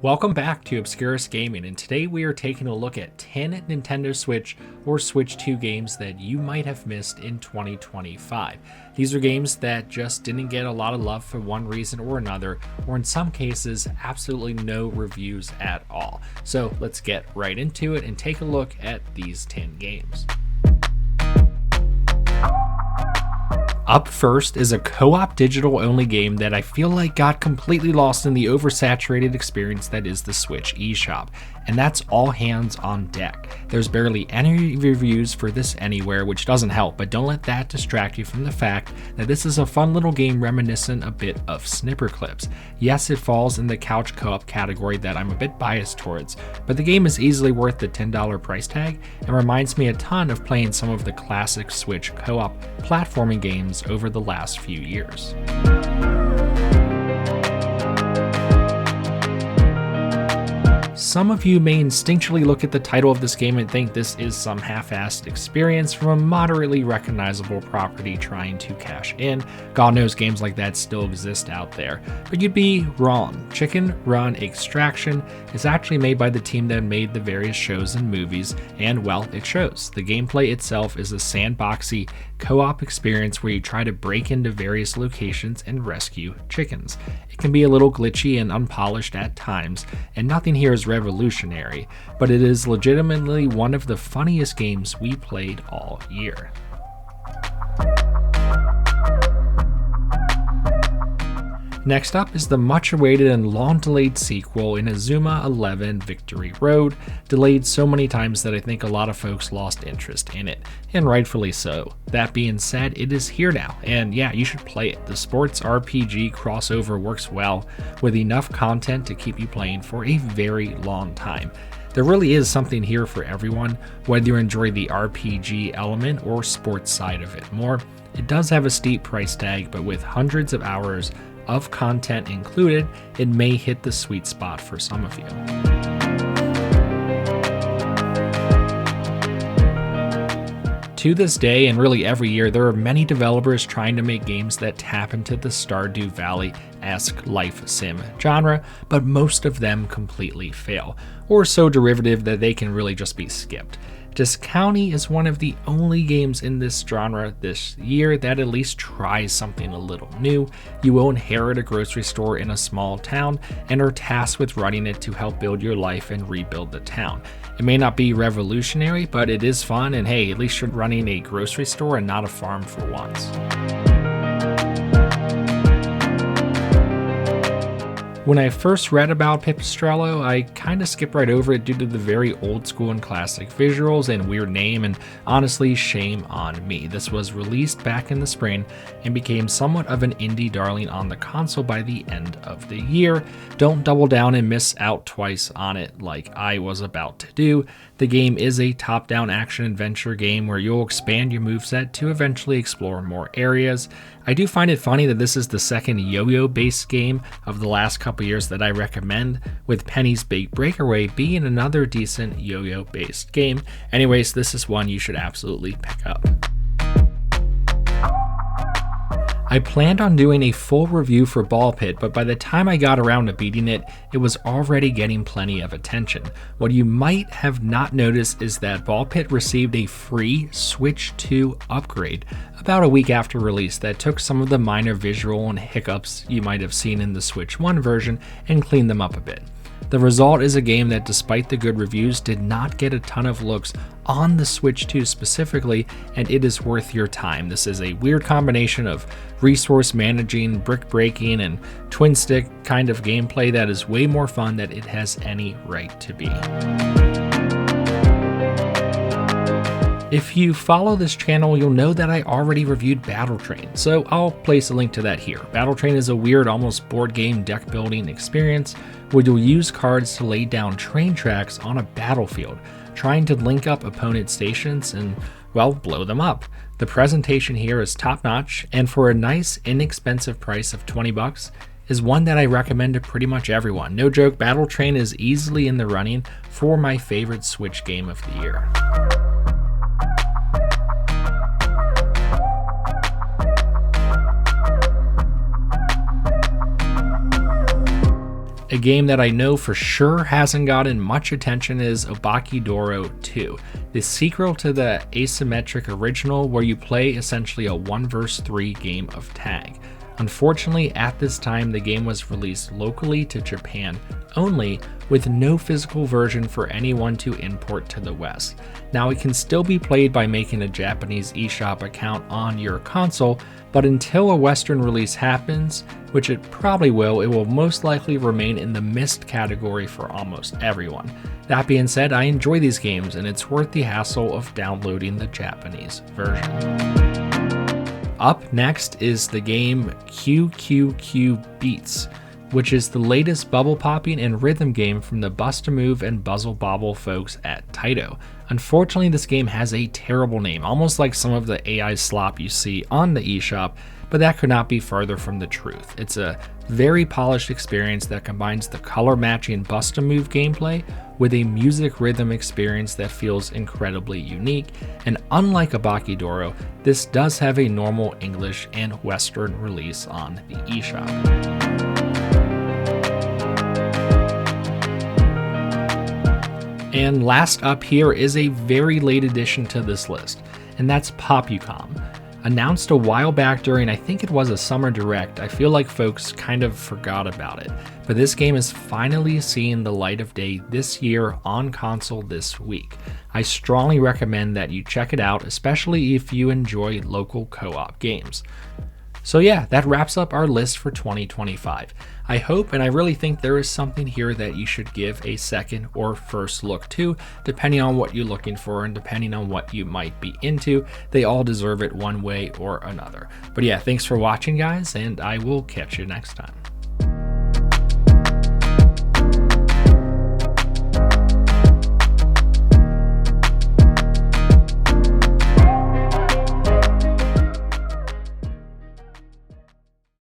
Welcome back to Obscurus Gaming, and today we are taking a look at 10 Nintendo Switch or Switch 2 games that you might have missed in 2025. These are games that just didn't get a lot of love for one reason or another, or in some cases, absolutely no reviews at all. So let's get right into it and take a look at these 10 games. Up first is a co-op digital-only game that I feel like got completely lost in the oversaturated experience that is the Switch eShop, and that's All Hands on Deck. There's barely any reviews for this anywhere, which doesn't help, but don't let that distract you from the fact that this is a fun little game reminiscent a bit of Snipperclips. Yes, it falls in the couch co-op category that I'm a bit biased towards, but the game is easily worth the $10 price tag and reminds me a ton of playing some of the classic Switch co-op platforming games over the last few years. Some of you may instinctually look at the title of this game and think this is some half-assed experience from a moderately recognizable property trying to cash in. God knows games like that still exist out there, but you'd be wrong. Run Eggstraction is actually made by the team that made the various shows and movies, and well, it shows. The gameplay itself is a sandboxy co-op experience where you try to break into various locations and rescue chickens. It can be a little glitchy and unpolished at times, and nothing here is revolutionary, but it is legitimately one of the funniest games we played all year. Next up is the much-awaited and long-delayed sequel, Inazuma 11 Victory Road, delayed so many times that I think a lot of folks lost interest in it, and rightfully so. That being said, it is here now, and yeah, you should play it. The sports RPG crossover works well, with enough content to keep you playing for a very long time. There really is something here for everyone, whether you enjoy the RPG element or sports side of it more. It does have a steep price tag, but with hundreds of hours of content included, it may hit the sweet spot for some of you. To this day, and really every year, there are many developers trying to make games that tap into the Stardew Valley-esque life sim genre, but most of them completely fail, or so derivative that they can really just be skipped. Disc County is one of the only games in this genre this year that at least tries something a little new. You will inherit a grocery store in a small town and are tasked with running it to help build your life and rebuild the town. It may not be revolutionary, but it is fun, and hey, at least you're running a grocery store and not a farm for once. When I first read about Pipistrello, I kinda skipped right over it due to the very old school and classic visuals and weird name, and honestly, shame on me. This was released back in the spring and became somewhat of an indie darling on the console by the end of the year. Don't double down and miss out twice on it like I was about to do. The game is a top-down action-adventure game where you'll expand your moveset to eventually explore more areas. I do find it funny that this is the second Yoyo-based game of the last couple years that I recommend, with Penny's Big Breakaway being another decent Yoyo-based game. Anyways, this is one you should absolutely pick up. I planned on doing a full review for Ball Pit, but by the time I got around to beating it, it was already getting plenty of attention. What you might have not noticed is that Ball Pit received a free Switch 2 upgrade about a week after release that took some of the minor visual and hiccups you might have seen in the Switch 1 version and cleaned them up a bit. The result is a game that, despite the good reviews, did not get a ton of looks on the Switch 2 specifically, and it is worth your time. This is a weird combination of resource managing, brick breaking, and twin stick kind of gameplay that is way more fun than it has any right to be. If you follow this channel, you'll know that I already reviewed Battle Train, so I'll place a link to that here. Battle Train is a weird, almost board game deck building experience where you'll use cards to lay down train tracks on a battlefield, trying to link up opponent stations and, well, blow them up. The presentation here is top notch, and for a nice, inexpensive price of $20, is one that I recommend to pretty much everyone. No joke, Battle Train is easily in the running for my favorite Switch game of the year. A game that I know for sure hasn't gotten much attention is Obakeidoro 2, the sequel to the asymmetric original where you play essentially a 1 vs 3 game of tag. Unfortunately, at this time, the game was released locally to Japan only, with no physical version for anyone to import to the West. Now, it can still be played by making a Japanese eShop account on your console, but until a Western release happens, which it probably will, it will most likely remain in the missed category for almost everyone. That being said, I enjoy these games, and it's worth the hassle of downloading the Japanese version. Up next is the game QQQBeats, which is the latest bubble popping and rhythm game from the Bust-A-Move and Buzzle Bobble folks at Taito. Unfortunately, this game has a terrible name, almost like some of the AI slop you see on the eShop, but that could not be further from the truth. It's a very polished experience that combines the color matching Bust-A-Move gameplay with a music rhythm experience that feels incredibly unique, and unlike Obakeidoro, this does have a normal English and Western release on the eShop. And last up here is a very late addition to this list, and that's Popucom. Announced a while back during, I think it was a summer direct, I feel like folks kind of forgot about it, but this game is finally seeing the light of day this year on console this week. I strongly recommend that you check it out, especially if you enjoy local co-op games. So yeah, that wraps up our list for 2025. I hope and I really think there is something here that you should give a second or first look to, depending on what you're looking for and depending on what you might be into. They all deserve it one way or another. But yeah, thanks for watching, guys, and I will catch you next time.